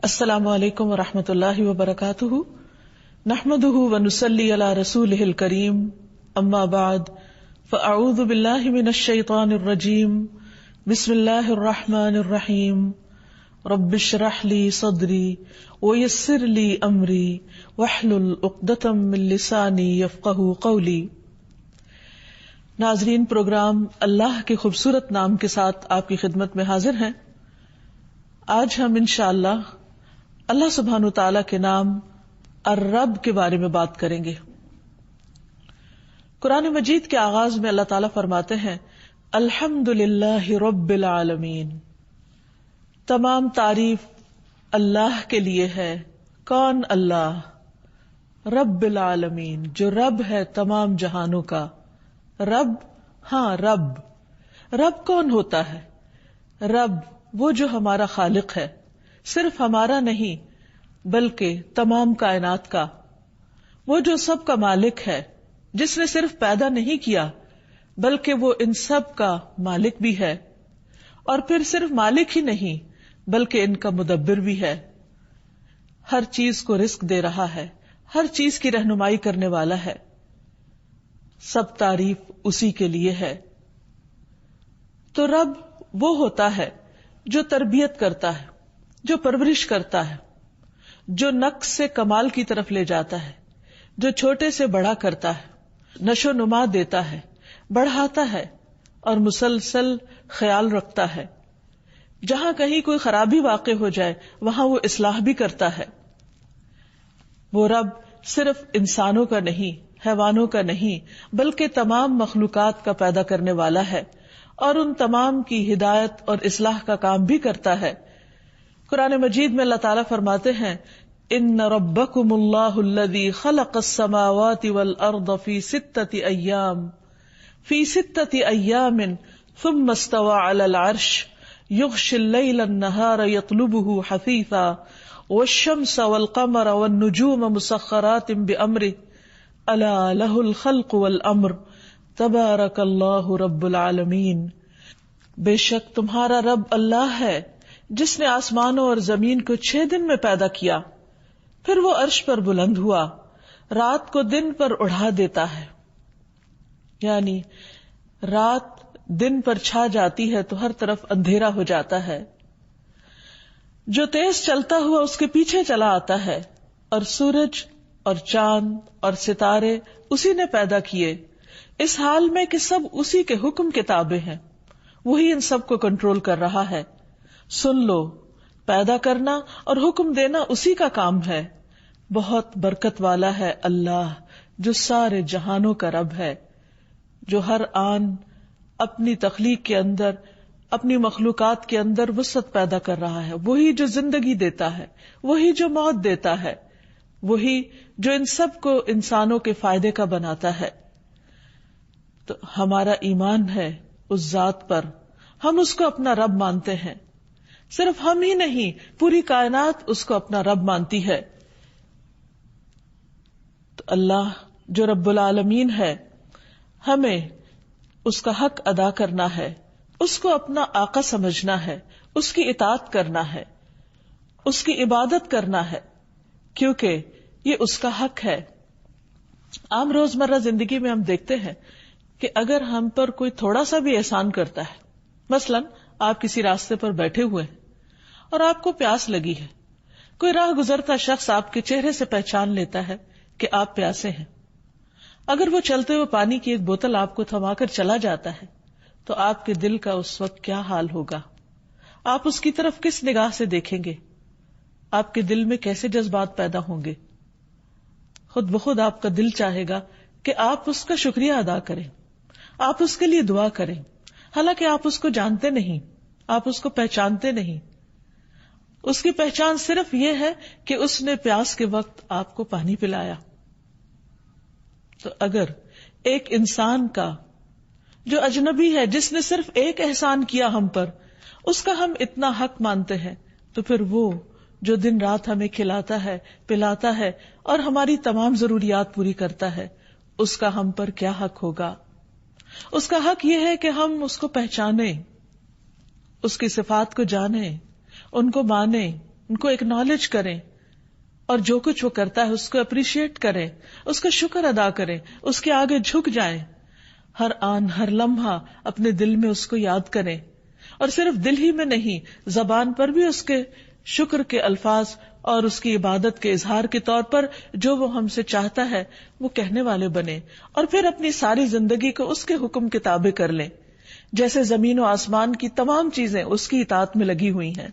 السلام علیکم ورحمۃ اللہ وبرکاتہ، نحمده ونصلی علی رسولہ الکریم، اما بعد فاعوذ باللہ من الشیطان الرجیم، بسم اللہ الرحمن الرحیم، رب اشرح لی صدری ویسر لی امری واحلل عقدۃ من لسانی یفقہوا قولی۔ ناظرین، پروگرام اللہ کے خوبصورت نام کے ساتھ آپ کی خدمت میں حاضر ہیں۔ آج ہم انشاءاللہ اللہ سبحانہ تعالیٰ کے نام الرب کے بارے میں بات کریں گے۔ قرآن مجید کے آغاز میں اللہ تعالیٰ فرماتے ہیں الحمدللہ رب العالمین، تمام تعریف اللہ کے لیے ہے۔ کون؟ اللہ، رب العالمین، جو رب ہے تمام جہانوں کا۔ رب، ہاں رب۔ رب کون ہوتا ہے؟ رب وہ جو ہمارا خالق ہے، صرف ہمارا نہیں بلکہ تمام کائنات کا، وہ جو سب کا مالک ہے، جس نے صرف پیدا نہیں کیا بلکہ وہ ان سب کا مالک بھی ہے، اور پھر صرف مالک ہی نہیں بلکہ ان کا مدبر بھی ہے، ہر چیز کو رزق دے رہا ہے، ہر چیز کی رہنمائی کرنے والا ہے۔ سب تعریف اسی کے لیے ہے۔ تو رب وہ ہوتا ہے جو تربیت کرتا ہے، جو پرورش کرتا ہے، جو نقص سے کمال کی طرف لے جاتا ہے، جو چھوٹے سے بڑا کرتا ہے، نشو نما دیتا ہے، بڑھاتا ہے اور مسلسل خیال رکھتا ہے۔ جہاں کہیں کوئی خرابی واقع ہو جائے وہاں وہ اصلاح بھی کرتا ہے۔ وہ رب صرف انسانوں کا نہیں، حیوانوں کا نہیں بلکہ تمام مخلوقات کا پیدا کرنے والا ہے، اور ان تمام کی ہدایت اور اصلاح کا کام بھی کرتا ہے۔ قرآن مجید میں اللہ تعالیٰ فرماتے ہیں ان ربکم اللہ الذی خلق السماوات والارض فی ستۃ ایام ثم استوى علی العرش یغشی اللیل النہار یطلبہ حثیثا والشمس والقمر والنجوم مسخرات بامرہ الا لہ الخلق والامر تبارک اللہ رب العالمین۔ بے شک تمہارا رب اللہ ہے جس نے آسمانوں اور زمین کو 6 دن میں پیدا کیا، پھر وہ عرش پر بلند ہوا، رات کو دن پر اڑا دیتا ہے، یعنی رات دن پر چھا جاتی ہے تو ہر طرف اندھیرا ہو جاتا ہے، جو تیز چلتا ہوا اس کے پیچھے چلا آتا ہے، اور سورج اور چاند اور ستارے اسی نے پیدا کیے، اس حال میں کہ سب اسی کے حکم کے تابع ہیں، وہی ان سب کو کنٹرول کر رہا ہے۔ سن لو، پیدا کرنا اور حکم دینا اسی کا کام ہے۔ بہت برکت والا ہے اللہ، جو سارے جہانوں کا رب ہے، جو ہر آن اپنی تخلیق کے اندر، اپنی مخلوقات کے اندر وسعت پیدا کر رہا ہے، وہی جو زندگی دیتا ہے، وہی جو موت دیتا ہے، وہی جو ان سب کو انسانوں کے فائدے کا بناتا ہے۔ تو ہمارا ایمان ہے اس ذات پر، ہم اس کو اپنا رب مانتے ہیں۔ صرف ہم ہی نہیں، پوری کائنات اس کو اپنا رب مانتی ہے۔ تو اللہ جو رب العالمین ہے، ہمیں اس کا حق ادا کرنا ہے، اس کو اپنا آقا سمجھنا ہے، اس کی اطاعت کرنا ہے، اس کی عبادت کرنا ہے، کیونکہ یہ اس کا حق ہے۔ عام روزمرہ زندگی میں ہم دیکھتے ہیں کہ اگر ہم پر کوئی تھوڑا سا بھی احسان کرتا ہے، مثلاً آپ کسی راستے پر بیٹھے ہوئے ہیں اور آپ کو پیاس لگی ہے، کوئی راہ گزرتا شخص آپ کے چہرے سے پہچان لیتا ہے کہ آپ پیاسے ہیں، اگر وہ چلتے ہوئے پانی کی ایک بوتل آپ کو تھما کر چلا جاتا ہے تو آپ کے دل کا اس وقت کیا حال ہوگا؟ آپ اس کی طرف کس نگاہ سے دیکھیں گے؟ آپ کے دل میں کیسے جذبات پیدا ہوں گے؟ خود بخود آپ کا دل چاہے گا کہ آپ اس کا شکریہ ادا کریں، آپ اس کے لیے دعا کریں، حالانکہ آپ اس کو جانتے نہیں، آپ اس کو پہچانتے نہیں۔ اس کی پہچان صرف یہ ہے کہ اس نے پیاس کے وقت آپ کو پانی پلایا۔ تو اگر ایک انسان کا جو اجنبی ہے، جس نے صرف ایک احسان کیا ہم پر، اس کا ہم اتنا حق مانتے ہیں، تو پھر وہ جو دن رات ہمیں کھلاتا ہے، پلاتا ہے اور ہماری تمام ضروریات پوری کرتا ہے، اس کا ہم پر کیا حق ہوگا؟ اس کا حق یہ ہے کہ ہم اس کو پہچانیں، اس کی صفات کو جانیں، ان کو مانیں، ان کو ایکنالج کریں اور جو کچھ وہ کرتا ہے اس کو اپریشیٹ کریں، اس کا شکر ادا کریں، اس کے آگے جھک جائیں، ہر آن ہر لمحہ اپنے دل میں اس کو یاد کریں، اور صرف دل ہی میں نہیں، زبان پر بھی اس کے شکر کے الفاظ اور اس کی عبادت کے اظہار کے طور پر جو وہ ہم سے چاہتا ہے وہ کہنے والے بنے، اور پھر اپنی ساری زندگی کو اس کے حکم کے تابع کر لیں، جیسے زمین و آسمان کی تمام چیزیں اس کی اطاعت میں لگی ہوئی ہیں۔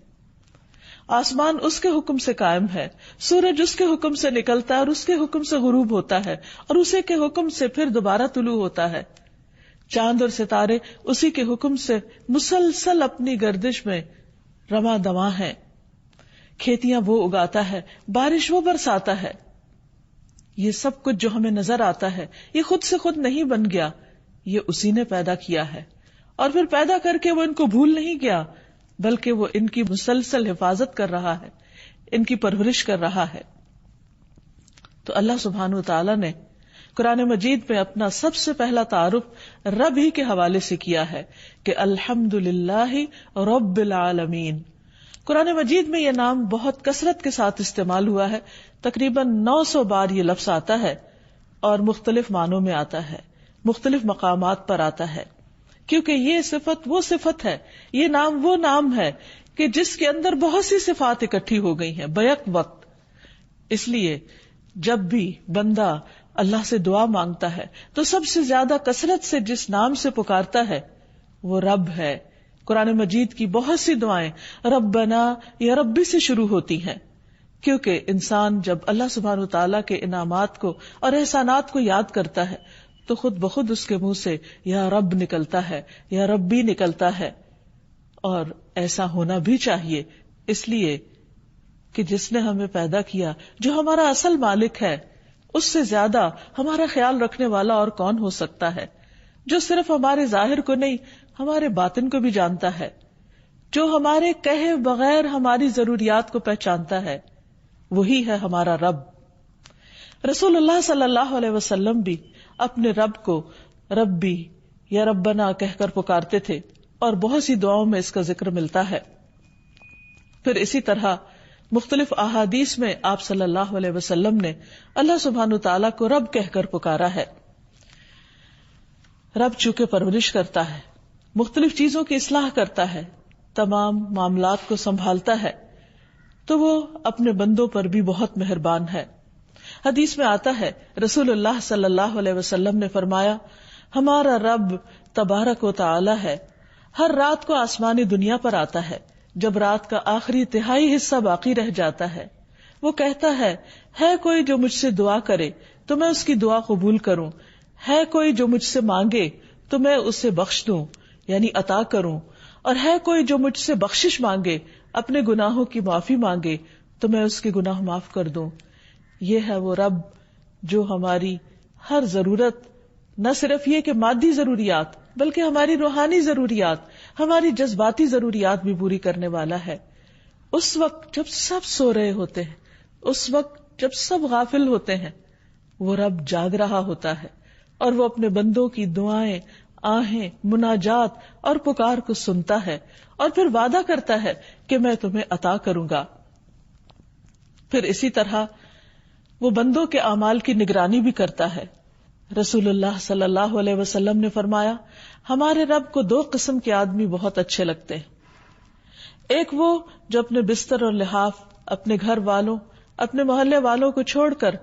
آسمان اس کے حکم سے قائم ہے، سورج اس کے حکم سے نکلتا ہے اور اس کے حکم سے غروب ہوتا ہے، اور اسی کے حکم سے پھر دوبارہ طلوع ہوتا ہے، چاند اور ستارے اسی کے حکم سے مسلسل اپنی گردش میں رواں دواں ہیں، کھیتیاں وہ اگاتا ہے، بارش وہ برساتا ہے۔ یہ سب کچھ جو ہمیں نظر آتا ہے یہ خود سے خود نہیں بن گیا، یہ اسی نے پیدا کیا ہے، اور پھر پیدا کر کے وہ ان کو بھول نہیں گیا بلکہ وہ ان کی مسلسل حفاظت کر رہا ہے، ان کی پرورش کر رہا ہے۔ تو اللہ سبحانہ وتعالی نے قرآن مجید میں اپنا سب سے پہلا تعارف رب ہی کے حوالے سے کیا ہے کہ الحمدللہ رب العالمین۔ قرآن مجید میں یہ نام بہت کثرت کے ساتھ استعمال ہوا ہے، تقریباً 900 بار یہ لفظ آتا ہے اور مختلف معنوں میں آتا ہے، مختلف مقامات پر آتا ہے، کیونکہ یہ صفت وہ صفت ہے، یہ نام وہ نام ہے کہ جس کے اندر بہت سی صفات اکٹھی ہو گئی ہیں بیک وقت۔ اس لیے جب بھی بندہ اللہ سے دعا مانگتا ہے تو سب سے زیادہ کثرت سے جس نام سے پکارتا ہے وہ رب ہے۔ قرآن مجید کی بہت سی دعائیں ربنا یا ربی سے شروع ہوتی ہیں، کیونکہ انسان جب اللہ سبحانہ وتعالیٰ کے انعامات کو اور احسانات کو یاد کرتا ہے تو خود بخود اس کے منہ سے یا رب نکلتا ہے، یا ربی نکلتا ہے، اور ایسا ہونا بھی چاہیے، اس لیے کہ جس نے ہمیں پیدا کیا، جو ہمارا اصل مالک ہے، اس سے زیادہ ہمارا خیال رکھنے والا اور کون ہو سکتا ہے، جو صرف ہمارے ظاہر کو نہیں ہمارے باطن کو بھی جانتا ہے، جو ہمارے کہے بغیر ہماری ضروریات کو پہچانتا ہے، وہی ہے ہمارا رب۔ رسول اللہ صلی اللہ علیہ وسلم بھی اپنے رب کو ربی یا ربنا کہہ کر پکارتے تھے، اور بہت سی دعاؤں میں اس کا ذکر ملتا ہے۔ پھر اسی طرح مختلف احادیث میں آپ صلی اللہ علیہ وسلم نے اللہ سبحانہ تعالیٰ کو رب کہہ کر پکارا ہے۔ رب چونکہ پرورش کرتا ہے، مختلف چیزوں کی اصلاح کرتا ہے، تمام معاملات کو سنبھالتا ہے، تو وہ اپنے بندوں پر بھی بہت مہربان ہے۔ حدیث میں آتا ہے رسول اللہ صلی اللہ علیہ وسلم نے فرمایا، ہمارا رب تبارک و تعالی ہے، ہر رات کو آسمانی دنیا پر آتا ہے، جب رات کا آخری تہائی حصہ باقی رہ جاتا ہے وہ کہتا ہے کوئی جو مجھ سے دعا کرے تو میں اس کی دعا قبول کروں، ہے کوئی جو مجھ سے مانگے تو میں اسے بخش دوں یعنی عطا کروں، اور ہے کوئی جو مجھ سے بخشش مانگے، اپنے گناہوں کی معافی مانگے تو میں اس کے گناہ معاف کر دوں۔ یہ ہے وہ رب جو ہماری ہر ضرورت، نہ صرف یہ کہ مادی ضروریات بلکہ ہماری روحانی ضروریات، ہماری جذباتی ضروریات بھی پوری کرنے والا ہے۔ اس وقت جب سب سو رہے ہوتے ہیں، اس وقت جب سب غافل ہوتے ہیں، وہ رب جاگ رہا ہوتا ہے اور وہ اپنے بندوں کی دعائیں، آہیں، مناجات اور پکار کو سنتا ہے، اور پھر وعدہ کرتا ہے کہ میں تمہیں عطا کروں گا۔ پھر اسی طرح وہ بندوں کے اعمال کی نگرانی بھی کرتا ہے۔ رسول اللہ صلی اللہ علیہ وسلم نے فرمایا، ہمارے رب کو 2 قسم کے آدمی بہت اچھے لگتے ہیں، ایک وہ جو اپنے بستر اور لحاف، اپنے گھر والوں، اپنے محلے والوں کو چھوڑ کر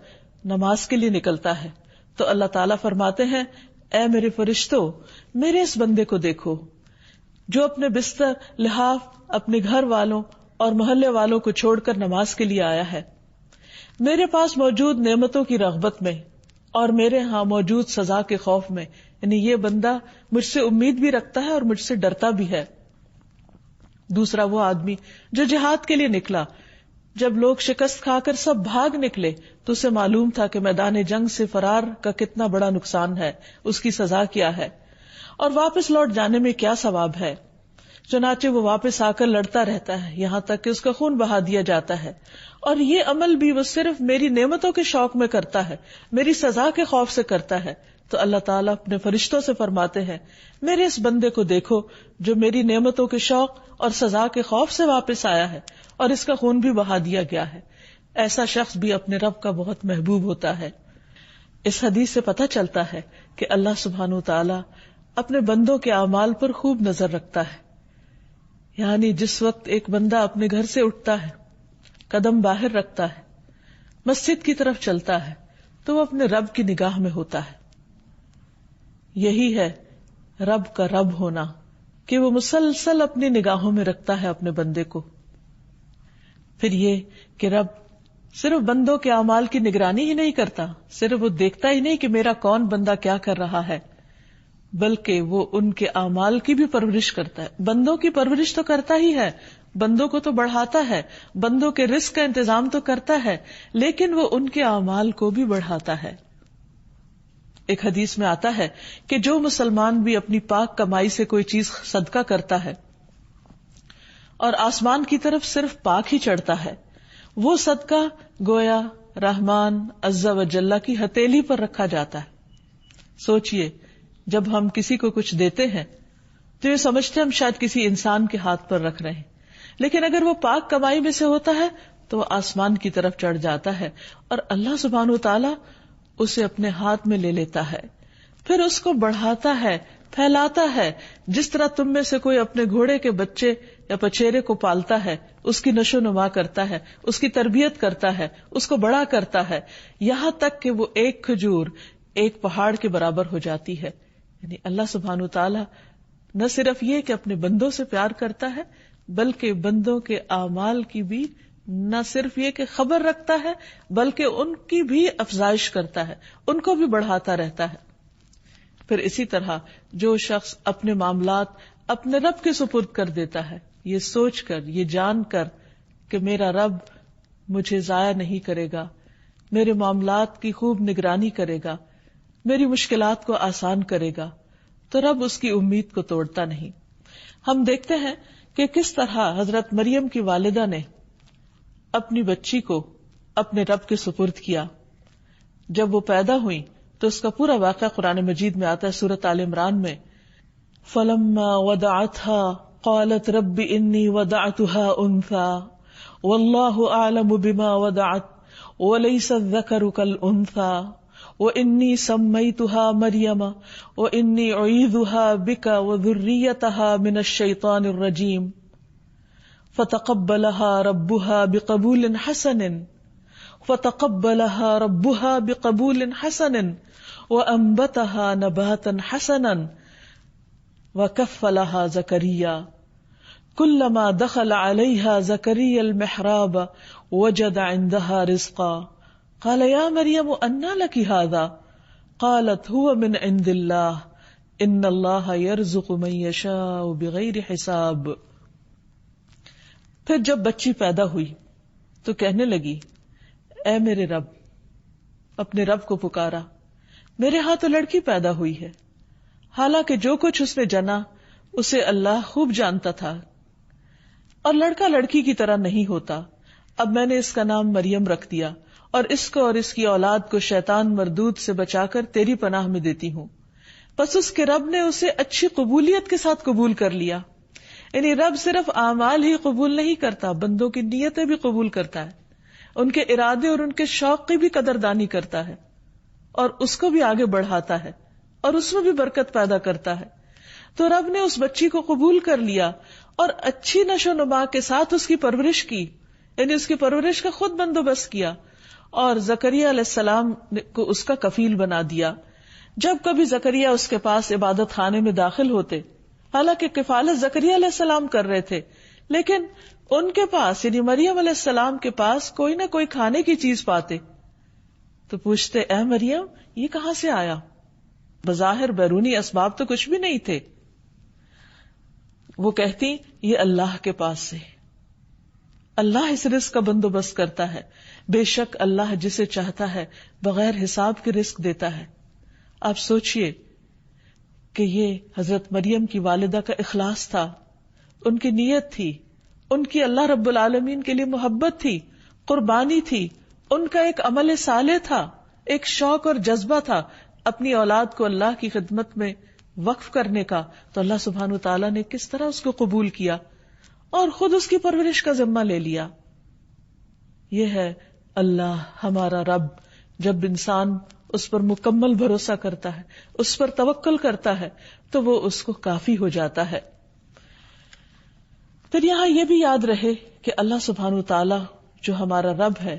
نماز کے لیے نکلتا ہے تو اللہ تعالیٰ فرماتے ہیں، اے میرے فرشتوں، میرے اس بندے کو دیکھو جو اپنے بستر، لحاف، اپنے گھر والوں اور محلے والوں کو چھوڑ کر نماز کے لیے آیا ہے، میرے پاس موجود نعمتوں کی رغبت میں اور میرے ہاں موجود سزا کے خوف میں، یعنی یہ بندہ مجھ سے امید بھی رکھتا ہے اور مجھ سے ڈرتا بھی ہے۔ دوسرا وہ آدمی جو جہاد کے لیے نکلا، جب لوگ شکست کھا کر سب بھاگ نکلے تو اسے معلوم تھا کہ میدان جنگ سے فرار کا کتنا بڑا نقصان ہے، اس کی سزا کیا ہے اور واپس لوٹ جانے میں کیا ثواب ہے، چنانچہ وہ واپس آ کر لڑتا رہتا ہے یہاں تک کہ اس کا خون بہا دیا جاتا ہے، اور یہ عمل بھی وہ صرف میری نعمتوں کے شوق میں کرتا ہے، میری سزا کے خوف سے کرتا ہے۔ تو اللہ تعالیٰ اپنے فرشتوں سے فرماتے ہیں، میرے اس بندے کو دیکھو جو میری نعمتوں کے شوق اور سزا کے خوف سے واپس آیا ہے اور اس کا خون بھی بہا دیا گیا ہے. ایسا شخص بھی اپنے رب کا بہت محبوب ہوتا ہے. اس حدیث سے پتہ چلتا ہے کہ اللہ سبحانہ وتعالی اپنے بندوں کے اعمال پر خوب نظر رکھتا ہے. یعنی جس وقت ایک بندہ اپنے گھر سے اٹھتا ہے، قدم باہر رکھتا ہے، مسجد کی طرف چلتا ہے، تو وہ اپنے رب کی نگاہ میں ہوتا ہے. یہی ہے رب کا رب ہونا، کہ وہ مسلسل اپنی نگاہوں میں رکھتا ہے اپنے بندے کو. پھر یہ کہ رب صرف بندوں کے اعمال کی نگرانی ہی نہیں کرتا، صرف وہ دیکھتا ہی نہیں کہ میرا کون بندہ کیا کر رہا ہے، بلکہ وہ ان کے اعمال کی بھی پرورش کرتا ہے. بندوں کی پرورش تو کرتا ہی ہے، بندوں کو تو بڑھاتا ہے، بندوں کے رزق کا انتظام تو کرتا ہے، لیکن وہ ان کے اعمال کو بھی بڑھاتا ہے. ایک حدیث میں آتا ہے کہ جو مسلمان بھی اپنی پاک کمائی سے کوئی چیز صدقہ کرتا ہے اور آسمان کی طرف صرف پاک ہی چڑھتا ہے، وہ صدقہ گویا رحمان عز و جل کی ہتھیلی پر رکھا جاتا ہے. سوچئے جب ہم کسی کو کچھ دیتے ہیں تو یہ سمجھتے ہم شاید کسی انسان کے ہاتھ پر رکھ رہے ہیں، لیکن اگر وہ پاک کمائی میں سے ہوتا ہے تو وہ آسمان کی طرف چڑھ جاتا ہے اور اللہ سبحانہ وتعالی اسے اپنے ہاتھ میں لے لیتا ہے، پھر اس کو بڑھاتا ہے، پھیلاتا ہے. جس طرح تم میں سے کوئی اپنے گھوڑے کے بچے یا پچیرے کو پالتا ہے، اس کی نشو نما کرتا ہے، اس کی تربیت کرتا ہے، اس کو بڑا کرتا ہے، یہاں تک کہ وہ ایک کھجور ایک پہاڑ کے برابر ہو جاتی ہے. یعنی اللہ سبحانہ وتعالی نہ صرف یہ کہ اپنے بندوں سے پیار کرتا ہے، بلکہ بندوں کے اعمال کی بھی نہ صرف یہ کہ خبر رکھتا ہے، بلکہ ان کی بھی افزائش کرتا ہے، ان کو بھی بڑھاتا رہتا ہے. پھر اسی طرح جو شخص اپنے معاملات اپنے رب کے سپرد کر دیتا ہے، یہ سوچ کر، یہ جان کر کہ میرا رب مجھے ضائع نہیں کرے گا، میرے معاملات کی خوب نگرانی کرے گا، میری مشکلات کو آسان کرے گا، تو رب اس کی امید کو توڑتا نہیں. ہم دیکھتے ہیں کہ کس طرح حضرت مریم کی والدہ نے اپنی بچی کو اپنے رب کے سپرد کیا. جب وہ پیدا ہوئی تو اس کا پورا واقعہ قرآن مجید میں آتا ہے. سورۃ آل عمران میں فَلَمَّا وَضَعَتْهَا قَالَتْ رَبِّ إِنِّي وَضَعْتُهَا أُنثَىٰ وَاللَّهُ أَعْلَمُ بِمَا وَضَعَتْ وَلَيْسَ الذَّكَرُ كَالْأُنثَىٰ وَإِنِّي سَمَّيْتُهَا مَرْيَمَ وَإِنِّي أُعِيذُهَا بِكَ وَذُرِّيَّتَهَا مِنَ الشَّيْطَانِ الرَّجِيمِ فَتَقَبَّلَهَا رَبُّهَا بِقَبُولٍ حَسَنٍ وَأَنبَتَهَا نَبَاتًا حَسَنًا وَكَفَّلَهَا زَكَرِيَّا كُلَّمَا دَخَلَ عَلَيْهَا زَكَرِيَّا الْمِحْرَابَ وَجَدَ عِندَهَا رِزْقًا قَالَ يَا مَرْيَمُ أَنَّىٰ لَكِ هَٰذَا قَالَتْ هُوَ مِنْ عِندِ اللَّهِ إِنَّ اللَّهَ يَرْزُقُ مَن يَشَاءُ بِغَيْرِ حِسَابٍ. پھر جب بچی پیدا ہوئی تو کہنے لگی اے میرے رب، اپنے رب کو پکارا، میرے ہاں تو لڑکی پیدا ہوئی ہے، حالانکہ جو کچھ اس نے جنا اسے اللہ خوب جانتا تھا، اور لڑکا لڑکی کی طرح نہیں ہوتا. اب میں نے اس کا نام مریم رکھ دیا اور اس کو اور اس کی اولاد کو شیطان مردود سے بچا کر تیری پناہ میں دیتی ہوں. پس اس کے رب نے اسے اچھی قبولیت کے ساتھ قبول کر لیا. یعنی رب صرف اعمال ہی قبول نہیں کرتا، بندوں کی نیتیں بھی قبول کرتا ہے، ان کے ارادے اور ان کے شوق کی بھی قدردانی کرتا ہے، اور اس کو بھی آگے بڑھاتا ہے اور اس میں بھی برکت پیدا کرتا ہے. تو رب نے اس بچی کو قبول کر لیا اور اچھی نشو نما کے ساتھ اس کی پرورش کی، یعنی اس کی پرورش کا خود بندوبست کیا، اور زکریا علیہ السلام کو اس کا کفیل بنا دیا. جب کبھی زکریا اس کے پاس عبادت خانے میں داخل ہوتے، حالانکہ کفالت زکریا علیہ السلام کر رہے تھے، لیکن ان کے پاس یعنی مریم علیہ السلام کے پاس کوئی نہ کوئی کھانے کی چیز پاتے تو پوچھتے اے مریم یہ کہاں سے آیا؟ بظاہر بیرونی اسباب تو کچھ بھی نہیں تھے. وہ کہتی یہ اللہ کے پاس سے، اللہ اس رزق کا بندوبست کرتا ہے، بے شک اللہ جسے چاہتا ہے بغیر حساب کے رزق دیتا ہے. آپ سوچئے کہ یہ حضرت مریم کی والدہ کا اخلاص تھا، ان کی نیت تھی، ان کی اللہ رب العالمین کے لیے محبت تھی، قربانی تھی، ان کا ایک عمل صالح تھا، ایک شوق اور جذبہ تھا اپنی اولاد کو اللہ کی خدمت میں وقف کرنے کا. تو اللہ سبحانہ وتعالیٰ نے کس طرح اس کو قبول کیا اور خود اس کی پرورش کا ذمہ لے لیا. یہ ہے اللہ ہمارا رب. جب انسان اس پر مکمل بھروسہ کرتا ہے، اس پر توکل کرتا ہے، تو وہ اس کو کافی ہو جاتا ہے. پھر یہاں یہ بھی یاد رہے کہ اللہ سبحانہ وتعالی جو ہمارا رب ہے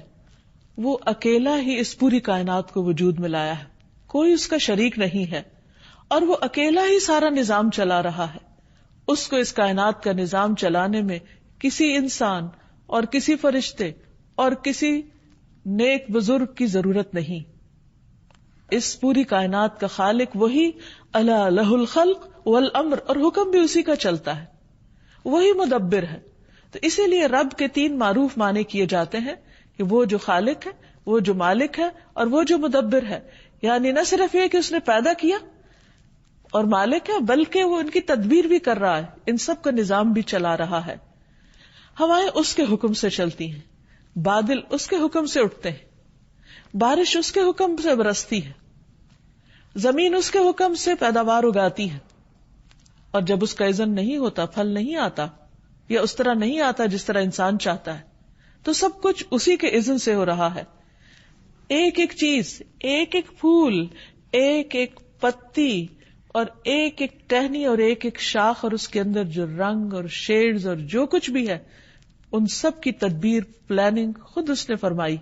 وہ اکیلا ہی اس پوری کائنات کو وجود میں لایا ہے، کوئی اس کا شریک نہیں ہے، اور وہ اکیلا ہی سارا نظام چلا رہا ہے. اس کو اس کائنات کا نظام چلانے میں کسی انسان اور کسی فرشتے اور کسی نیک بزرگ کی ضرورت نہیں. اس پوری کائنات کا خالق وہی، الا لہ الخلق والامر، اور حکم بھی اسی کا چلتا ہے، وہی مدبر ہے. تو اسی لیے رب کے 3 معروف معنی کیے جاتے ہیں کہ وہ جو خالق ہے، وہ جو مالک ہے، اور وہ جو مدبر ہے. یعنی نہ صرف یہ کہ اس نے پیدا کیا اور مالک ہے، بلکہ وہ ان کی تدبیر بھی کر رہا ہے، ان سب کا نظام بھی چلا رہا ہے. ہوائیں اس کے حکم سے چلتی ہیں، بادل اس کے حکم سے اٹھتے ہیں، بارش اس کے حکم سے برستی ہے، زمین اس کے حکم سے پیداوار اگاتی ہے. اور جب اس کا اذن نہیں ہوتا، پھل نہیں آتا، یا اس طرح نہیں آتا جس طرح انسان چاہتا ہے، تو سب کچھ اسی کے اذن سے ہو رہا ہے. ایک ایک چیز، ایک ایک پھول، ایک ایک پتی اور ایک ایک ٹہنی اور ایک ایک شاخ، اور اس کے اندر جو رنگ اور شیڈز اور جو کچھ بھی ہے، ان سب کی تدبیر، پلاننگ خود اس نے فرمائی.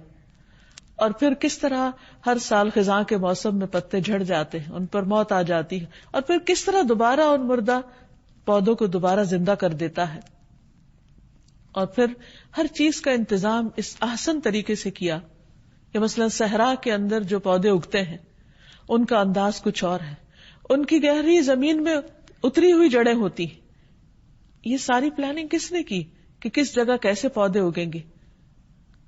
اور پھر کس طرح ہر سال خزاں کے موسم میں پتے جھڑ جاتے ہیں، ان پر موت آ جاتی ہے، اور پھر کس طرح دوبارہ ان مردہ پودوں کو دوبارہ زندہ کر دیتا ہے. اور پھر ہر چیز کا انتظام اس احسن طریقے سے کیا کہ مثلا صحرا کے اندر جو پودے اگتے ہیں ان کا انداز کچھ اور ہے، ان کی گہری زمین میں اتری ہوئی جڑیں ہوتی. یہ ساری پلاننگ کس نے کی کہ کس جگہ کیسے پودے اگیں گے؟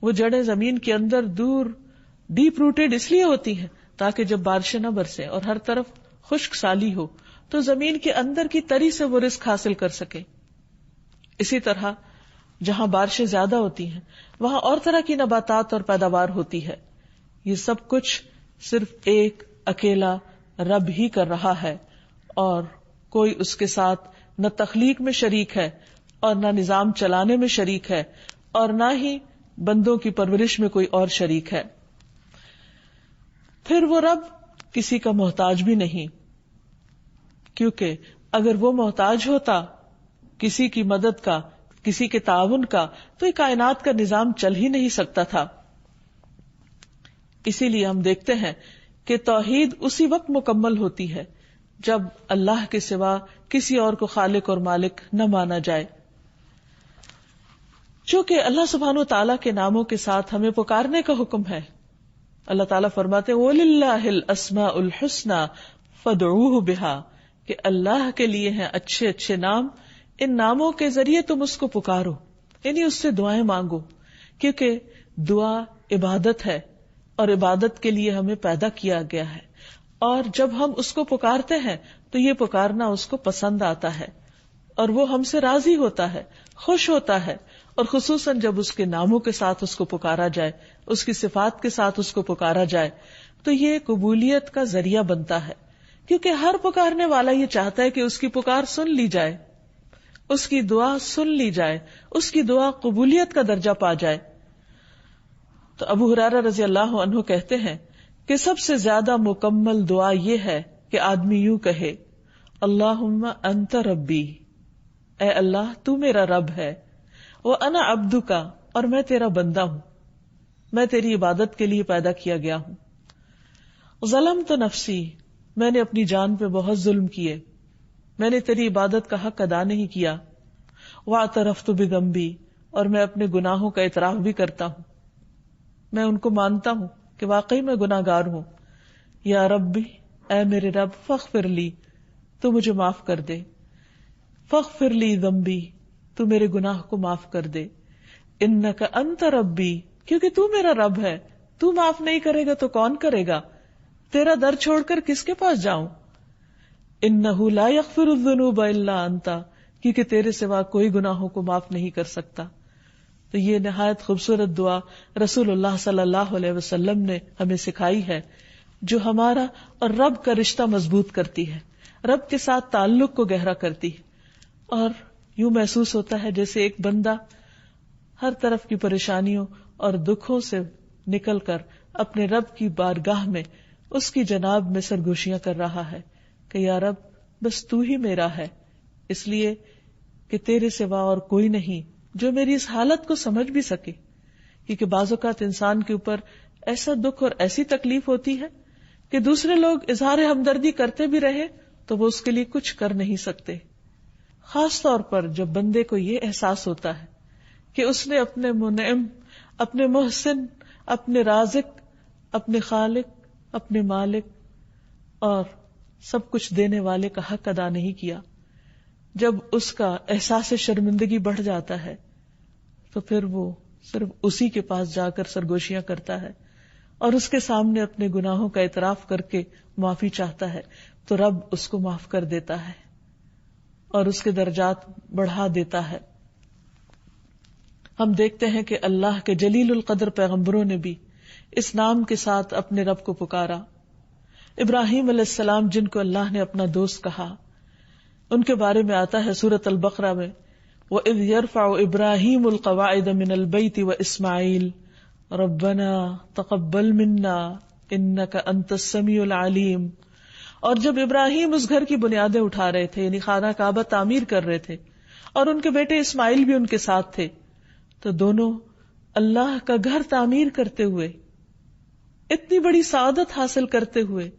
وہ جڑیں زمین کے اندر دور ڈیپ روٹیڈ اس لیے ہوتی ہیں تاکہ جب بارشیں نہ برسیں اور ہر طرف خشک سالی ہو تو زمین کے اندر کی تری سے وہ رزق حاصل کر سکے. اسی طرح جہاں بارشیں زیادہ ہوتی ہیں وہاں اور طرح کی نباتات اور پیداوار ہوتی ہے. یہ سب کچھ صرف ایک اکیلا رب ہی کر رہا ہے، اور کوئی اس کے ساتھ نہ تخلیق میں شریک ہے اور نہ نظام چلانے میں شریک ہے، اور نہ ہی بندوں کی پرورش میں کوئی اور شریک ہے. پھر وہ رب کسی کا محتاج بھی نہیں، کیونکہ اگر وہ محتاج ہوتا کسی کی مدد کا، کسی کے تعاون کا، تو یہ کائنات کا نظام چل ہی نہیں سکتا تھا. اسی لیے ہم دیکھتے ہیں کہ توحید اسی وقت مکمل ہوتی ہے جب اللہ کے سوا کسی اور کو خالق اور مالک نہ مانا جائے. چونکہ اللہ سبحانہ وتعالیٰ کے ناموں کے ساتھ ہمیں پکارنے کا حکم ہے. اللہ تعالیٰ فرماتے ہیں وَلِلَّهِ الْأَسْمَاءُ الْحُسْنَى فَادْعُوهُ بِهَا، کہ اللہ کے لیے ہیں اچھے اچھے نام، ان ناموں کے ذریعے تم اس کو پکارو، یعنی اس سے دعائیں مانگو، کیونکہ دعا عبادت ہے اور عبادت کے لیے ہمیں پیدا کیا گیا ہے. اور جب ہم اس کو پکارتے ہیں تو یہ پکارنا اس کو پسند آتا ہے اور وہ ہم سے راضی ہوتا ہے، خوش ہوتا ہے. اور خصوصاً جب اس کے ناموں کے ساتھ اس کو پکارا جائے، اس کی صفات کے ساتھ اس کو پکارا جائے، تو یہ قبولیت کا ذریعہ بنتا ہے. کیونکہ ہر پکارنے والا یہ چاہتا ہے کہ اس کی پکار سن لی جائے، اس کی دعا سن لی جائے، اس کی دعا قبولیت کا درجہ پا جائے. تو ابو ہریرہ رضی اللہ عنہ کہتے ہیں کہ سب سے زیادہ مکمل دعا یہ ہے کہ آدمی یوں کہے اللہم انت ربی، اے اللہ تو میرا رب ہے، وَأَنَا عَبْدُكَ، اور میں تیرا بندہ ہوں، میں تیری عبادت کے لیے پیدا کیا گیا ہوں. ظلمت نفسی، میں نے اپنی جان پہ بہت ظلم کیے، میں نے تیری عبادت کا حق ادا نہیں کیا. وَاعْتَرَفْتُ بِذَنْبِي، اور میں اپنے گناہوں کا اعتراف بھی کرتا ہوں، میں ان کو مانتا ہوں کہ واقعی میں گناہ گار ہوں. یا ربی، اے میرے رب، فاغفر لی، تو مجھے معاف کر دے. فاغفر لی ذنبی، تو میرے گناہ کو معاف کر دے. انک انت ربی، کیونکہ تو میرا رب ہے، تو معاف نہیں کرے گا تو کون کرے گا، تیرا در چھوڑ کر کس کے پاس جاؤں. انہ لا یغفر الذنوب الا انت، کیونکہ تیرے سوا کوئی گناہوں کو معاف نہیں کر سکتا. تو یہ نہایت خوبصورت دعا رسول اللہ صلی اللہ علیہ وسلم نے ہمیں سکھائی ہے، جو ہمارا اور رب کا رشتہ مضبوط کرتی ہے، رب کے ساتھ تعلق کو گہرا کرتی ہے. اور یوں محسوس ہوتا ہے جیسے ایک بندہ ہر طرف کی پریشانیوں اور دکھوں سے نکل کر اپنے رب کی بارگاہ میں اس کی جناب میں سرگوشیاں کر رہا ہے کہ یا رب بس تو ہی میرا ہے، اس لیے کہ تیرے سوا اور کوئی نہیں جو میری اس حالت کو سمجھ بھی سکے. کیونکہ بعض اوقات انسان کے اوپر ایسا دکھ اور ایسی تکلیف ہوتی ہے کہ دوسرے لوگ اظہار ہمدردی کرتے بھی رہے تو وہ اس کے لیے کچھ کر نہیں سکتے. خاص طور پر جب بندے کو یہ احساس ہوتا ہے کہ اس نے اپنے منعم، اپنے محسن، اپنے رازق، اپنے خالق، اپنے مالک اور سب کچھ دینے والے کا حق ادا نہیں کیا، جب اس کا احساس شرمندگی بڑھ جاتا ہے تو پھر وہ صرف اسی کے پاس جا کر سرگوشیاں کرتا ہے اور اس کے سامنے اپنے گناہوں کا اعتراف کر کے معافی چاہتا ہے تو رب اس کو معاف کر دیتا ہے اور اس کے درجات بڑھا دیتا ہے. ہم دیکھتے ہیں کہ اللہ کے جلیل القدر پیغمبروں نے بھی اس نام کے ساتھ اپنے رب کو پکارا. ابراہیم علیہ السلام جن کو اللہ نے اپنا دوست کہا، ان کے بارے میں آتا ہے سورۃ البقرہ میں وَإِذْ يَرْفَعُ إِبْرَاهِيمُ الْقَوَاعِدَ مِنَ الْبَيْتِ وَإِسْمَاعِيلُ رَبَّنَا تَقَبَّلْ مِنَّا إِنَّكَ أَنْتَ السَّمِيعُ الْعَلِيمُ. اور جب ابراہیم اس گھر کی بنیادیں اٹھا رہے تھے، یعنی خانہ کعبہ تعمیر کر رہے تھے، اور ان کے بیٹے اسماعیل بھی ان کے ساتھ تھے، تو دونوں اللہ کا گھر تعمیر کرتے ہوئے، اتنی بڑی سعادت حاصل کرتے ہوئے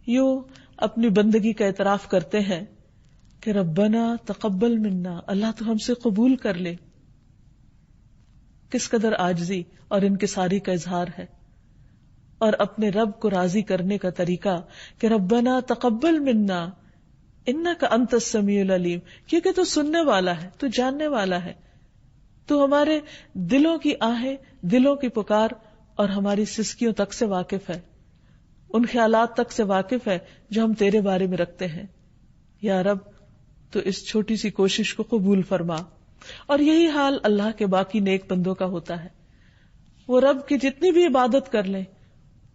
یوں اپنی بندگی کا اعتراف کرتے ہیں کہ ربنا تقبل منا، اللہ تو ہم سے قبول کر لے. کس قدر عاجزی اور انکساری کا اظہار ہے، اور اپنے رب کو راضی کرنے کا طریقہ کہ ربنا تقبل منا انک انت السمیع العلیم، کیونکہ تو سننے والا ہے، تو جاننے والا ہے، تو ہمارے دلوں کی آہیں، دلوں کی پکار اور ہماری سسکیوں تک سے واقف ہے، ان خیالات تک سے واقف ہے جو ہم تیرے بارے میں رکھتے ہیں. یا رب تو اس چھوٹی سی کوشش کو قبول فرما. اور یہی حال اللہ کے باقی نیک بندوں کا ہوتا ہے. وہ رب کی جتنی بھی عبادت کر لیں،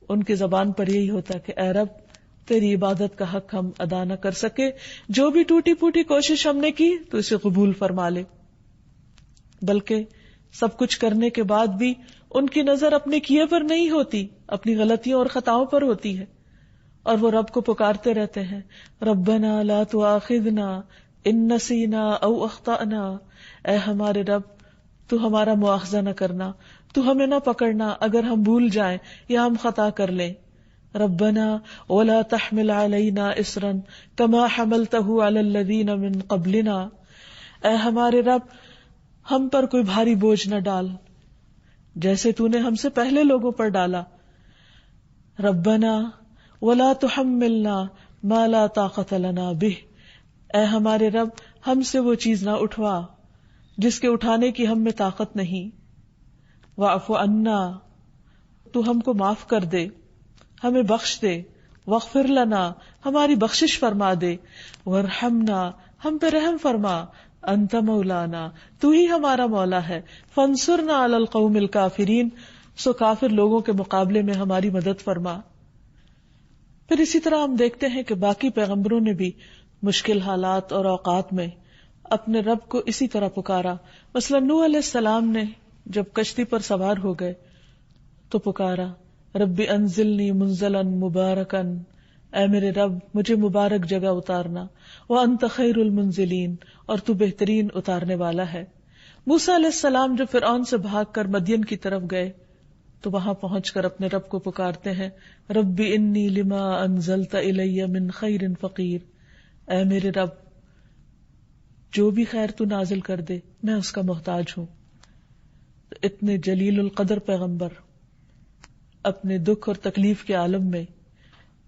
ان کی زبان پر یہی ہوتا ہے کہ اے رب تیری عبادت کا حق ہم ادا نہ کر سکے، جو بھی ٹوٹی پھوٹی کوشش ہم نے کی تو اسے قبول فرما لے. بلکہ سب کچھ کرنے کے بعد بھی ان کی نظر اپنے کیے پر نہیں ہوتی، اپنی غلطیوں اور خطاؤں پر ہوتی ہے، اور وہ رب کو پکارتے رہتے ہیں ربنا لا تؤاخذنا ان نسینا او اخطأنا. اے ہمارے رب تو ہمارا مواخذہ نہ کرنا، تو ہمیں نہ پکڑنا اگر ہم بھول جائیں یا ہم خطا کر لیں. ربنا ولا تحمل علينا اصرا كما حملته على الذين من قبلنا. اے ہمارے رب ہم پر کوئی بھاری بوجھ نہ ڈال جیسے تو نے ہم سے پہلے لوگوں پر ڈالا. ربنا ولا تحملنا ما لا طاقت لنا به. اے ہمارے رب ہم سے وہ چیز نہ اٹھوا جس کے اٹھانے کی ہم میں طاقت نہیں. واعف عنا، تو ہم کو معاف کر دے، ہمیں بخش دے. واغفر لنا، ہماری بخشش فرما دے. وارحمنا، ہم پہ رحم فرما. انت مولانا، تو ہی ہمارا مولا ہے. فانصرنا علی القوم الکافرین، سو کافر لوگوں کے مقابلے میں ہماری مدد فرما. پھر اسی طرح ہم دیکھتے ہیں کہ باقی پیغمبروں نے بھی مشکل حالات اور اوقات میں اپنے رب کو اسی طرح پکارا. مثلا نوح علیہ السلام نے جب کشتی پر سوار ہو گئے تو پکارا رب انزلنی منزلا مبارکا، اے میرے رب مجھے مبارک جگہ اتارنا. وانت خیر المنزلین، اور تو بہترین اتارنے والا ہے. موسیٰ علیہ السلام جب فرعون سے بھاگ کر مدین کی طرف گئے تو وہاں پہنچ کر اپنے رب کو پکارتے ہیں رب انی لما انزلت الی من خیر فقیر. اے میرے رب جو بھی خیر تو نازل کر دے میں اس کا محتاج ہوں. اتنے جلیل القدر پیغمبر اپنے دکھ اور تکلیف کے عالم میں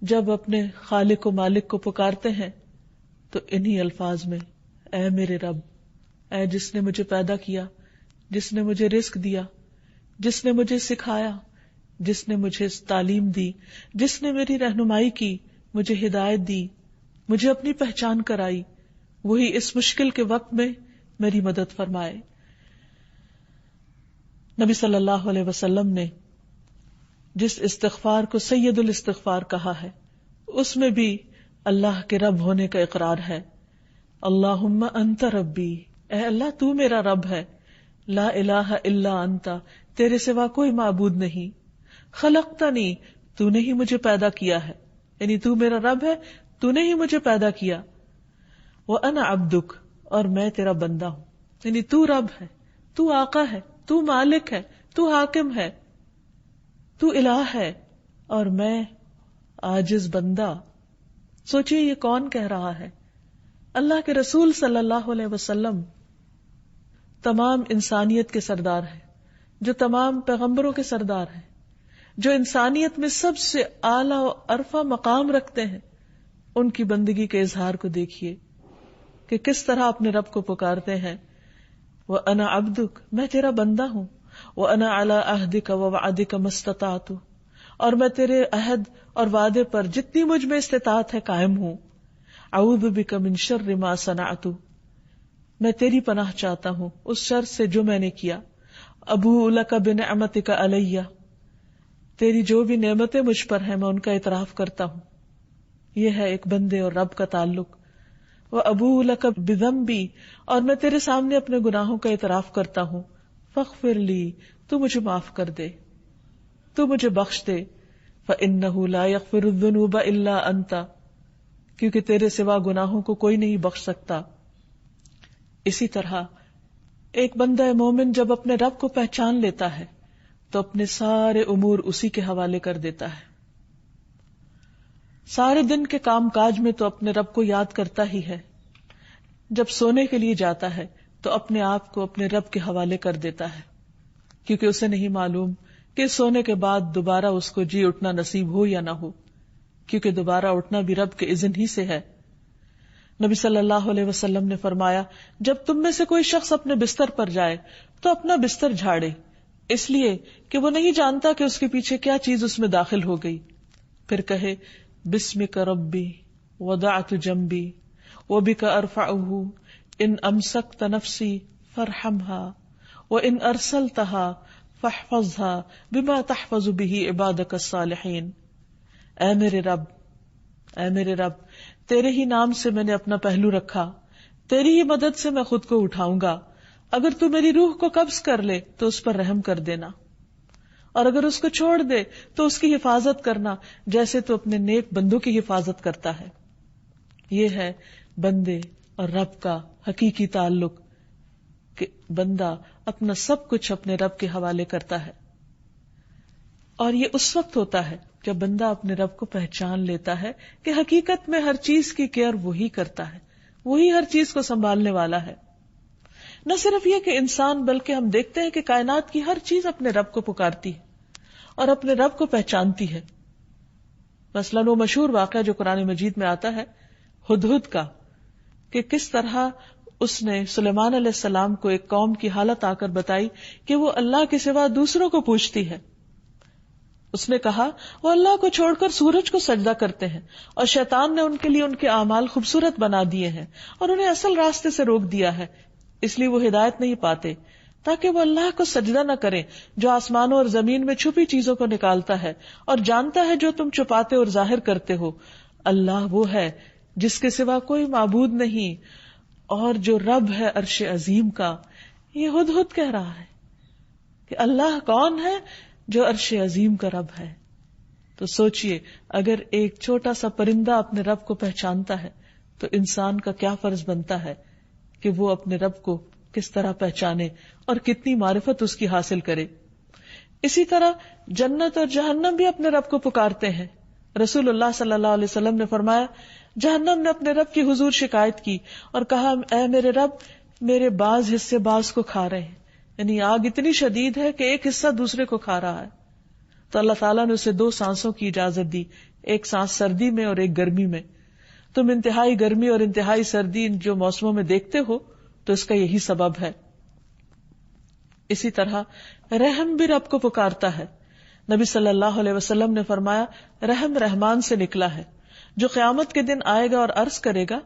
جب اپنے خالق و مالک کو پکارتے ہیں تو انہی الفاظ میں اے میرے رب، اے جس نے مجھے پیدا کیا، جس نے مجھے رزق دیا، جس نے مجھے سکھایا، جس نے مجھے تعلیم دی، جس نے میری رہنمائی کی، مجھے ہدایت دی، مجھے اپنی پہچان کرائی، وہی اس مشکل کے وقت میں میری مدد فرمائے. نبی صلی اللہ علیہ وسلم نے جس استغفار کو سید الاستغفار کہا ہے اس میں بھی اللہ کے رب ہونے کا اقرار ہے. اللہم انت ربی، اے اللہ تو میرا رب ہے، لا الہ الا انت، تیرے سوا کوئی معبود نہیں، خلقتنی، تو نے ہی مجھے پیدا کیا ہے، یعنی تو میرا رب ہے، تو نے ہی مجھے پیدا کیا، وانا عبدک، اور میں تیرا بندہ ہوں، یعنی تو رب ہے، تو آقا ہے، تو مالک ہے، تو حاکم ہے، تو الہ ہے، اور میں عاجز بندہ۔ سوچئے یہ کون کہہ رہا ہے؟ اللہ کے رسول صلی اللہ علیہ وسلم تمام انسانیت کے سردار ہیں، جو تمام پیغمبروں کے سردار ہیں، جو انسانیت میں سب سے اعلیٰ و عرفہ مقام رکھتے ہیں، ان کی بندگی کے اظہار کو دیکھیے کہ کس طرح اپنے رب کو پکارتے ہیں۔ وَأَنَا عَبْدُكَ، میں تیرا بندہ ہوں، وَأَنَا عَلَىٰ عَهْدِكَ وَوَعْدِكَ مَا اسْتَطَعْتُ، اور میں تیرے عہد اور وعدے پر جتنی مجھ میں استطاعت ہے قائم ہوں۔ اعوذ بک من شر ما صنعت، میں تیری پناہ چاہتا ہوں اس شر سے جو میں نے کیا۔ ابوء لک بنعمتک علی، تیری جو بھی نعمتیں مجھ پر ہیں میں ان کا اعتراف کرتا ہوں۔ یہ ہے ایک بندے اور رب کا تعلق۔ وابوء لک بذنبی، اور میں تیرے سامنے اپنے گناہوں کا اعتراف کرتا ہوں۔ فاغفر لی، تو مجھے معاف کر دے، تو مجھے بخش دے۔ فإنہ لا یغفر الذنوب الا انت، کیونکہ تیرے سوا گناہوں کو کوئی نہیں بخش سکتا۔ اسی طرح ایک بندہ مومن جب اپنے رب کو پہچان لیتا ہے تو اپنے سارے امور اسی کے حوالے کر دیتا ہے۔ سارے دن کے کام کاج میں تو اپنے رب کو یاد کرتا ہی ہے، جب سونے کے لیے جاتا ہے تو اپنے آپ کو اپنے رب کے حوالے کر دیتا ہے، کیونکہ اسے نہیں معلوم کہ سونے کے بعد دوبارہ اس کو جی اٹھنا نصیب ہو یا نہ ہو، کیونکہ دوبارہ اٹھنا بھی رب کے اذن ہی سے ہے۔ نبی صلی اللہ علیہ وسلم نے فرمایا، جب تم میں سے کوئی شخص اپنے بستر پر جائے تو اپنا بستر جھاڑے، اس لیے کہ وہ نہیں جانتا کہ اس کے پیچھے کیا چیز اس میں داخل ہو گئی، پھر کہے بسمک ربی وضعت جنبی وبک ارفعہ ان امسکت نفسی فارحمها وان ارسلتها فاحفظها بما تحفظ به عبادک الصالحین۔ اے میرے رب، اے میرے رب، تیرے ہی نام سے میں نے اپنا پہلو رکھا، تیری ہی مدد سے میں خود کو اٹھاؤں گا، اگر تو میری روح کو قبض کر لے تو اس پر رحم کر دینا، اور اگر اس کو چھوڑ دے تو اس کی حفاظت کرنا جیسے تو اپنے نیک بندوں کی حفاظت کرتا ہے۔ یہ ہے بندے اور رب کا حقیقی تعلق، کہ بندہ اپنا سب کچھ اپنے رب کے حوالے کرتا ہے، اور یہ اس وقت ہوتا ہے جب بندہ اپنے رب کو پہچان لیتا ہے کہ حقیقت میں ہر چیز کی کیئر وہی کرتا ہے، وہی ہر چیز کو سنبھالنے والا ہے۔ نہ صرف یہ کہ انسان، بلکہ ہم دیکھتے ہیں کہ کائنات کی ہر چیز اپنے رب کو پکارتی ہے اور اپنے رب کو پہچانتی ہے۔ مثلاً وہ مشہور واقعہ جو قرآن مجید میں آتا ہے ہدہد کا، کہ کس طرح اس نے سلیمان علیہ السلام کو ایک قوم کی حالت آ کر بتائی کہ وہ اللہ کے سوا دوسروں کو پوجتی ہے۔ اس نے کہا وہ اللہ کو چھوڑ کر سورج کو سجدہ کرتے ہیں، اور شیطان نے ان کے لیے ان کے اعمال خوبصورت بنا دیے ہیں اور انہیں اصل راستے سے روک دیا ہے، اس لیے وہ ہدایت نہیں پاتے، تاکہ وہ اللہ کو سجدہ نہ کریں جو آسمانوں اور زمین میں چھپی چیزوں کو نکالتا ہے اور جانتا ہے جو تم چھپاتے اور ظاہر کرتے ہو۔ اللہ وہ ہے جس کے سوا کوئی معبود نہیں، اور جو رب ہے عرش عظیم کا۔ یہ ہدہد کہہ رہا ہے کہ اللہ کون ہے؟ جو عرش عظیم کا رب ہے۔ تو سوچئے اگر ایک چھوٹا سا پرندہ اپنے رب کو پہچانتا ہے تو انسان کا کیا فرض بنتا ہے کہ وہ اپنے رب کو کس طرح پہچانے اور کتنی معرفت اس کی حاصل کرے۔ اسی طرح جنت اور جہنم بھی اپنے رب کو پکارتے ہیں۔ رسول اللہ صلی اللہ علیہ وسلم نے فرمایا، جہنم نے اپنے رب کی حضور شکایت کی اور کہا، اے میرے رب، میرے بعض حصے بعض کو کھا رہے ہیں، یعنی آگ اتنی شدید ہے کہ ایک حصہ دوسرے کو کھا رہا ہے۔ تو اللہ تعالیٰ نے اسے 2 سانسوں کی اجازت دی، ایک سانس سردی میں اور ایک گرمی میں۔ تم انتہائی گرمی اور انتہائی سردی جو موسموں میں دیکھتے ہو تو اس کا یہی سبب ہے۔ اسی طرح رحم بھی رب کو پکارتا ہے۔ نبی صلی اللہ علیہ وسلم نے فرمایا، رحم رحمان سے نکلا ہے، جو قیامت کے دن آئے گا اور عرض کرے گا،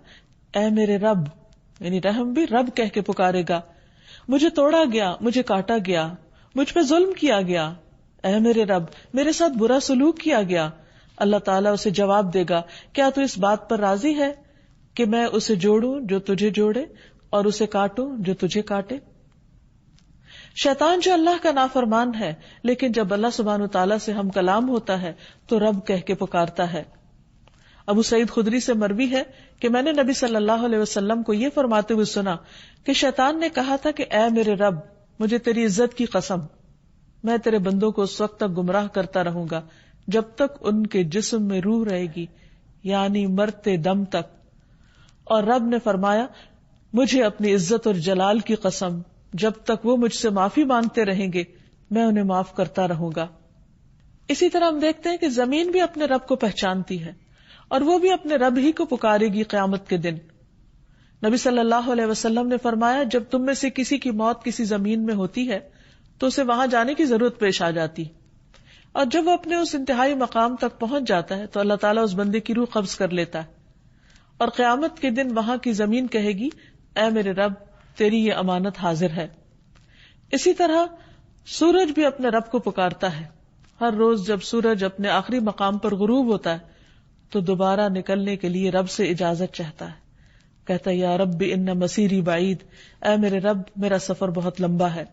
اے میرے رب، یعنی رحم بھی رب کہہ کے پکارے گا، مجھے توڑا گیا، مجھے کاٹا گیا، مجھ پہ ظلم کیا گیا، اے میرے رب، میرے ساتھ برا سلوک کیا گیا۔ اللہ تعالیٰ اسے جواب دے گا، کیا تو اس بات پر راضی ہے کہ میں اسے جوڑوں جو تجھے جوڑے اور اسے کاٹوں جو تجھے کاٹے. شیطان جو اللہ کا نافرمان ہے، لیکن جب اللہ سبحانہ تعالیٰ سے ہم کلام ہوتا ہے تو رب کہہ کے پکارتا ہے. ابو سعید خدری سے مروی ہے کہ میں نے نبی صلی اللہ علیہ وسلم کو یہ فرماتے ہوئے سنا کہ شیطان نے کہا تھا کہ اے میرے رب، مجھے تیری عزت کی قسم، میں تیرے بندوں کو اس وقت تک گمراہ کرتا رہوں گا جب تک ان کے جسم میں روح رہے گی، یعنی مرتے دم تک. اور رب نے فرمایا مجھے اپنی عزت اور جلال کی قسم، جب تک وہ مجھ سے معافی مانگتے رہیں گے میں انہیں معاف کرتا رہوں گا. اسی طرح ہم دیکھتے ہیں کہ زمین بھی اپنے رب کو پہچانتی ہے اور وہ بھی اپنے رب ہی کو پکارے گی قیامت کے دن. نبی صلی اللہ علیہ وسلم نے فرمایا جب تم میں سے کسی کی موت کسی زمین میں ہوتی ہے تو اسے وہاں جانے کی ضرورت پیش آ جاتی، اور جب وہ اپنے اس انتہائی مقام تک پہنچ جاتا ہے تو اللہ تعالیٰ اس بندے کی روح قبض کر لیتا ہے، اور قیامت کے دن وہاں کی زمین کہے گی اے میرے رب، تیری یہ امانت حاضر ہے. اسی طرح سورج بھی اپنے رب کو پکارتا ہے. ہر روز جب سورج اپنے آخری مقام پر غروب ہوتا ہے تو دوبارہ نکلنے کے لیے رب سے اجازت چاہتا ہے، کہتا ہے یا رب ان مسیری بعید، اے میرے رب میرا سفر بہت لمبا ہے.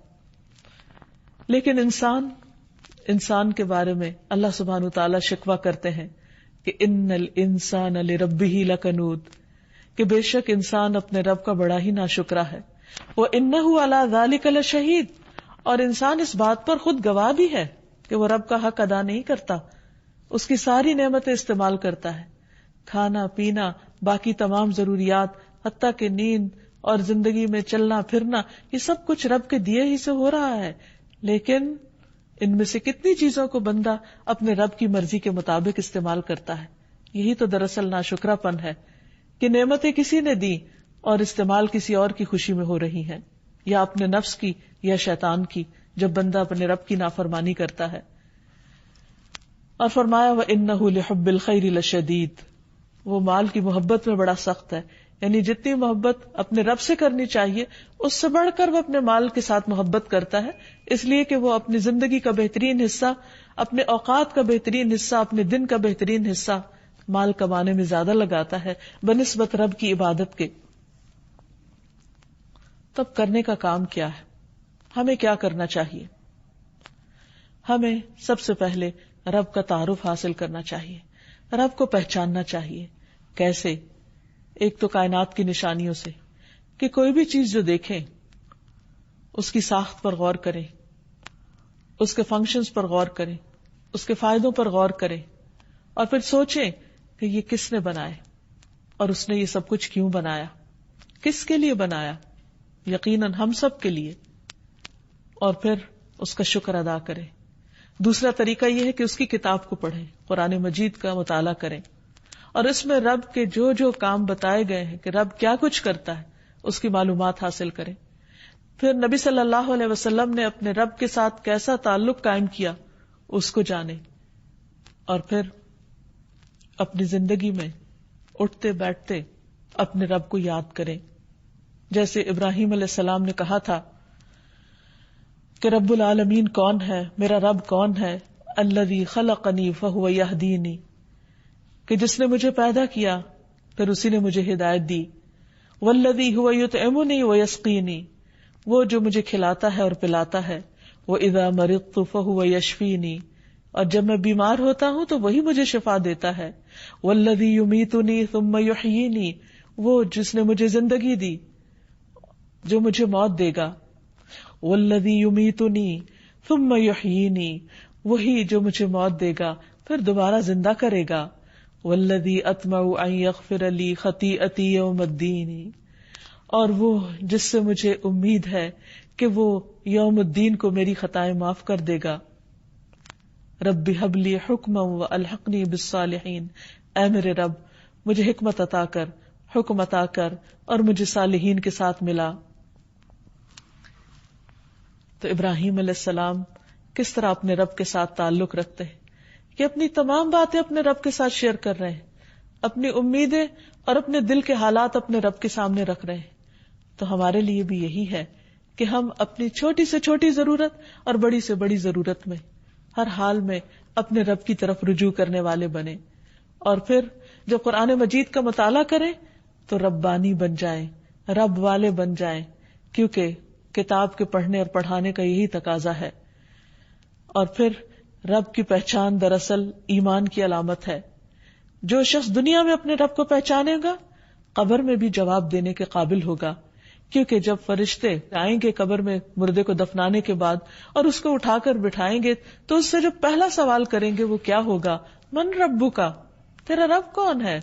لیکن انسان کے بارے میں اللہ سبحانہ تعالیٰ شکوہ کرتے ہیں کہ ان الانسان لربہ لکنود، کہ بے شک انسان اپنے رب کا بڑا ہی ناشکرا ہے. وَإِنَّهُ عَلَى ذَلِكَ لَشَهِيدٌ، اور انسان اس بات پر خود گواہ بھی ہے کہ وہ رب کا حق ادا نہیں کرتا، اس کی ساری نعمتیں استعمال کرتا ہے، کھانا پینا، باقی تمام ضروریات، حتیٰ کہ نیند اور زندگی میں چلنا پھرنا، یہ سب کچھ رب کے دیے ہی سے ہو رہا ہے. لیکن ان میں سے کتنی چیزوں کو بندہ اپنے رب کی مرضی کے مطابق استعمال کرتا ہے. یہی تو دراصل ناشکرا پن ہے کہ نعمتیں کسی نے دی اور استعمال کسی اور کی خوشی میں ہو رہی ہیں، یا اپنے نفس کی یا شیطان کی، جب بندہ اپنے رب کی نافرمانی کرتا ہے. اور فرمایا وَإِنَّهُ لِحُبِّ الْخَيْرِ لَشَدِيدٌ، وہ مال کی محبت میں بڑا سخت ہے. یعنی جتنی محبت اپنے رب سے کرنی چاہیے اس سے بڑھ کر وہ اپنے مال کے ساتھ محبت کرتا ہے، اس لیے کہ وہ اپنی زندگی کا بہترین حصہ، اپنے اوقات کا بہترین حصہ، اپنے دن کا بہترین حصہ مال کمانے میں زیادہ لگاتا ہے بنسبت رب کی عبادت کے. تب کرنے کا کام کیا ہے؟ ہمیں کیا کرنا چاہیے؟ ہمیں سب سے پہلے رب کا تعارف حاصل کرنا چاہیے، رب کو پہچاننا چاہیے. کیسے؟ ایک تو کائنات کی نشانیوں سے، کہ کوئی بھی چیز جو دیکھیں اس کی ساخت پر غور کریں، اس کے فنکشنز پر غور کریں، اس کے فائدوں پر غور کریں، اور پھر سوچیں کہ یہ کس نے بنائے اور اس نے یہ سب کچھ کیوں بنایا، کس کے لیے بنایا؟ یقیناً ہم سب کے لیے. اور پھر اس کا شکر ادا کریں. دوسرا طریقہ یہ ہے کہ اس کی کتاب کو پڑھیں، قرآن مجید کا مطالعہ کریں، اور اس میں رب کے جو جو کام بتائے گئے ہیں کہ رب کیا کچھ کرتا ہے اس کی معلومات حاصل کریں. پھر نبی صلی اللہ علیہ وسلم نے اپنے رب کے ساتھ کیسا تعلق قائم کیا اس کو جانیں، اور پھر اپنی زندگی میں اٹھتے بیٹھتے اپنے رب کو یاد کریں. جیسے ابراہیم علیہ السلام نے کہا تھا کہ رب العالمین کون ہے، میرا رب کون ہے؟ الذی خلقنی فہو یہدینی، کہ جس نے مجھے پیدا کیا پھر اسی نے مجھے ہدایت دی. والذی هو یطعمنی ویسقینی، وہ جو مجھے کھلاتا ہے اور پلاتا ہے. واذا مرضت فہو یشفینی، اور جب میں بیمار ہوتا ہوں تو وہی مجھے شفا دیتا ہے. والذی یمیتنی ثم یحیینی، وہ جس نے مجھے زندگی دی جو مجھے موت دے گا. والذی یمیتنی ثم یحیینی، وہی جو مجھے موت دے گا پھر دوبارہ زندہ کرے گا. والذی اطمع ان یغفر لی خطیئتی یوم الدین، اور وہ جس سے مجھے امید ہے کہ وہ یوم الدین کو میری خطائیں معاف کر دے گا. رب ہب لی حکما والحقنی بالصالحین، اے میرے رب مجھے حکمت عطا کر، حکم عطا کر اور مجھے صالحین کے ساتھ ملا. تو ابراہیم علیہ السلام کس طرح اپنے رب کے ساتھ تعلق رکھتے ہیں کہ اپنی تمام باتیں اپنے رب کے ساتھ شیئر کر رہے ہیں، اپنی امیدیں اور اپنے دل کے حالات اپنے رب کے سامنے رکھ رہے ہیں. تو ہمارے لیے بھی یہی ہے کہ ہم اپنی چھوٹی سے چھوٹی ضرورت اور بڑی سے بڑی ضرورت میں ہر حال میں اپنے رب کی طرف رجوع کرنے والے بنیں. اور پھر جب قرآن مجید کا مطالعہ کریں تو ربانی بن جائیں، رب والے بن جائیں، کیونکہ کتاب کے پڑھنے اور پڑھانے کا یہی تقاضا ہے. اور پھر رب کی پہچان دراصل ایمان کی علامت ہے. جو شخص دنیا میں اپنے رب کو پہچانے گا قبر میں بھی جواب دینے کے قابل ہوگا، کیونکہ جب فرشتے آئیں گے قبر میں مردے کو دفنانے کے بعد اور اس کو اٹھا کر بٹھائیں گے تو اس سے جو پہلا سوال کریں گے وہ کیا ہوگا؟ من ربو کا، تیرا رب کون ہے؟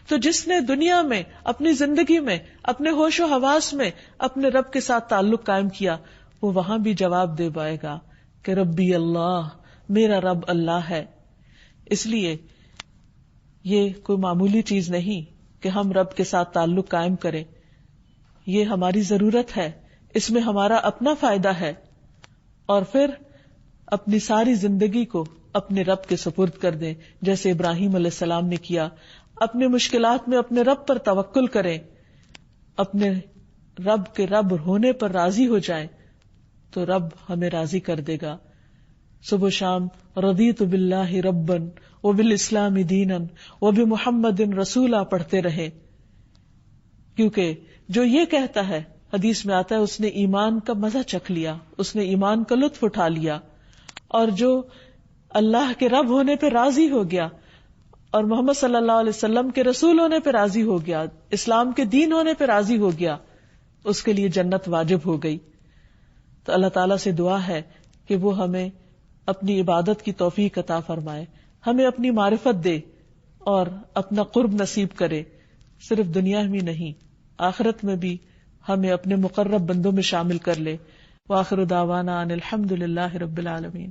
تو جس نے دنیا میں اپنی زندگی میں اپنے ہوش و حواس میں اپنے رب کے ساتھ تعلق قائم کیا وہ وہاں بھی جواب دے پائے گا کہ ربی اللہ، میرا رب اللہ ہے. اس لیے یہ کوئی معمولی چیز نہیں کہ ہم رب کے ساتھ تعلق قائم کریں، یہ ہماری ضرورت ہے، اس میں ہمارا اپنا فائدہ ہے. اور پھر اپنی ساری زندگی کو اپنے رب کے سپرد کر دیں جیسے ابراہیم علیہ السلام نے کیا. اپنے مشکلات میں اپنے رب پر توکل کریں، اپنے رب کے رب ہونے پر راضی ہو جائیں تو رب ہمیں راضی کر دے گا. صبح شام رضیت باللہ ربا وبالاسلام دینا وبمحمد رسولا پڑھتے رہیں، کیونکہ جو یہ کہتا ہے، حدیث میں آتا ہے، اس نے ایمان کا مزہ چکھ لیا، اس نے ایمان کا لطف اٹھا لیا. اور جو اللہ کے رب ہونے پہ راضی ہو گیا اور محمد صلی اللہ علیہ وسلم کے رسول ہونے پہ راضی ہو گیا، اسلام کے دین ہونے پہ راضی ہو گیا، اس کے لیے جنت واجب ہو گئی. تو اللہ تعالیٰ سے دعا ہے کہ وہ ہمیں اپنی عبادت کی توفیق عطا فرمائے، ہمیں اپنی معرفت دے اور اپنا قرب نصیب کرے، صرف دنیا میں نہیں آخرت میں بھی ہمیں اپنے مقرب بندوں میں شامل کر لے. وآخر دعوانا ان الحمد للہ رب العالمین.